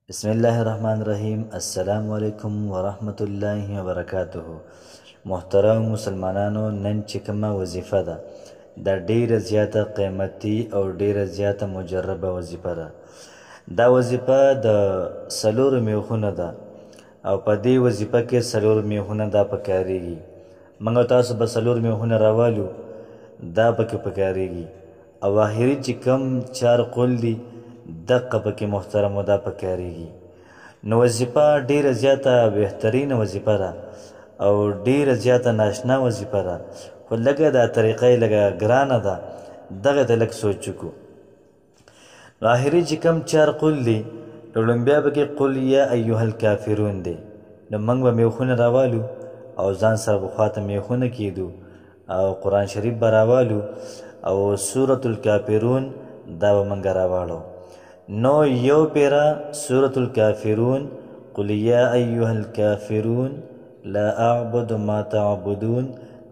बिस्मिल्लाहिर्रहमानिर्रहीम। अस्सलामुअलैकुम वरहमतुल्लाहि वबरकातुहु। मोहतरम मुसलमानों, नन چې کومه وظیفه ده دا ډیره زیاته قیمتي او ډیره زیاته مجربه وظیفه ده. دا وظیفه د څلورو میخونه ده او په دې وظیفه کې څلور میخونه دا پکاریږي. موږ تاسو به څلور میخونه راوالو دا پکې پکاریږي او آخري چې کم چار قول دي دقه پکې محترمو دا پکاریږي. نو وظیفه ډیره زیاته بهترینه وظیفه ده او ډیره زیاته ناشنا وظیفه ده، خو لږه دا طریقه یې لږه ګرانه ده، دغه ته لږ سوچ وکړو. نو آخري چې کم چار قول دي نو لومبیا پکې قل یا ایها الکافرون دی. نو موږ به میخونه راوالو او ځان سره به خواته میخونه کیدو او قرآن شریف به راوالو او سورة الکافرون دا به موږ راواړو. نو یو پیرا سورة الکافرون قل یا ایها الکافرون لا اعبد ما تعبدون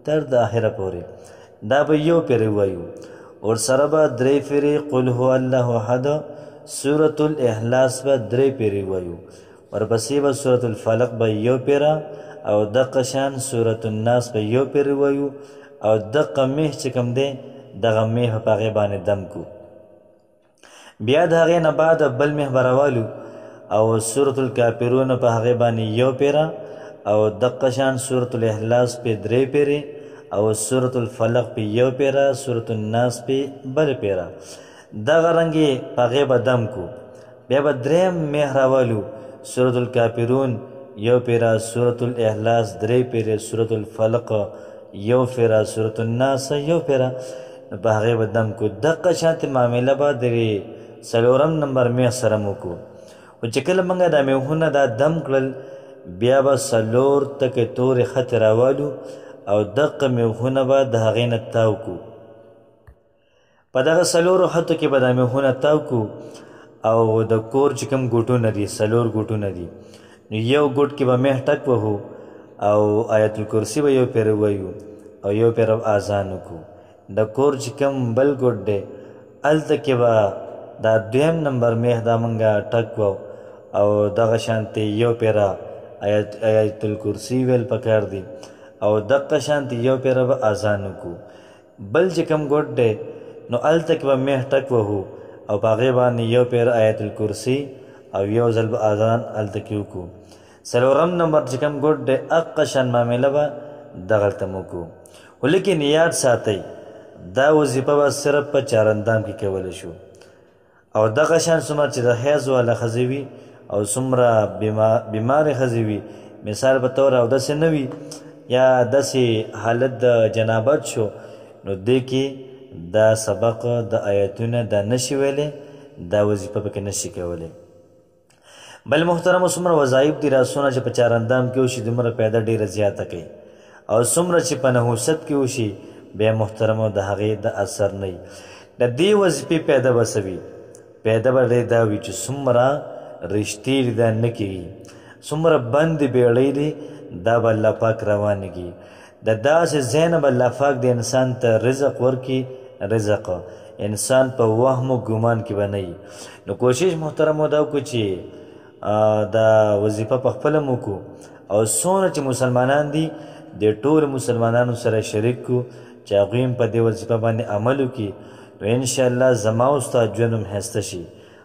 تر د آخره پورې دا به یو پیرې وایو. اور سره به درې پیرې قل هو الله احد سورة الاخلاص به درې پیرې وایو. ورپسې به سورة الفلق به یو پیرا او دقه شان سورة الناس به یو پیرې وایو او دقه میح چې کوم دی دغه میح په هغې باندې دم کو. بیا د هغې نه بعد بل میح به راوالو او سورة الکافرون په هغې باندې یو پیرا او دقه شان سورة الاخلاص پې درې پیرې او سورة الفلق پې یو پیرا سورة الناس پې بل پیرا دغه رنګې په هغې به دم کو. بیا به دریم میح راوالو سورة الکافرون یو پیرا سورة الاخلاص درې پیرې سورة الفلق یو پیرا سورة الناس یو پیرا په هغې به دم کو. دقه شانتې معامله به د څلورم نمبر میح سره مو کو. خو چې کله موږ دا میخونه دا دم کړل بیا به څلور تکې تورې خطې راوالو او دقه میخونه به د هغې نه تاو کو. په دغه څلورو خطو کې به دا میخونه تاو کو او د کور چې کوم ګوټونه دي څلور ګوټونه دي نو یو ګوټ کې به میح ټک وهو او آیت الکرسي به یو پیره وایو او یو پیره اذان وکړو. د کور چې کوم بل ګوټ دی هلته کې به دا دویم نمبر میح دا موږ ټک وو او دغه شانتې یو پیره آیت الکرسي ویل پکار دی او دقه شانتې یو پیره به اذان وکړو. بل چې کوم ګوټ دی نو هلته کې به میح ټک وهو او په هغې باندې یو پیره آیت الکرسي او یو ځل به اذان هلته کې وکړو. څلورم نمبر چې کوم ګوټ دی هغه شان معامله به دغلته مو وکړو. خو لیکن یاد ساتئ دا وظیفه به صرف په چارندام کې کولی شو او دغه شان څومره چې د حیض والا ښځې وي او څومره بیمارې ښځې وي، مثال په طور اودسې نه وي یا داسې حالت د جنابت شو نو دې کې دا سبق د آیتونه دا نشي ویلی، دا وظیفه پکې نشي کولی. بل محترمو څومره وظایف دي راسونه چې په چارندام کې وشي دومره پیدا ډېره زیاته کوي او څومره چې په نحوست کې وشي بیا محترمو د هغې د اثر نه وي. د دې وظیفې پیدا به څه وي؟ پیدا به دا وي چې څومره رشتې دي دا نه کېږي، څومره بندې بیړۍ دي دا به الله پاک روانېږي. د داسې ځای نه به الله پاک د انسان ته رزق ورکړي، رزق انسان په وهم و ګمان کې به نه وي. نو کوشش محترمو دا وکړو چې دا وظیفه په خپله مو وکړو او څومره چې مسلمانان دي د ټولو مسلمانانو سره شریک کړو چې هغوی هم په دې وظیفه باندې عمل وکړي. نو انشاءالله زما او ستا ژوند هم ښایسته شي.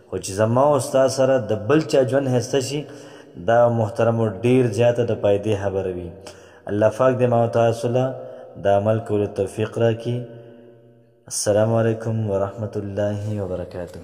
خو چې زما او ستا سره د بل چا ژوند ښایسته شي دا محترمو ډېر زیاته د فایدې خبره وي. الله پاک دې ما او تاسو له د عمل کولو توفیق راکړي. السلام علیکم ورحمة الله وبرکاته.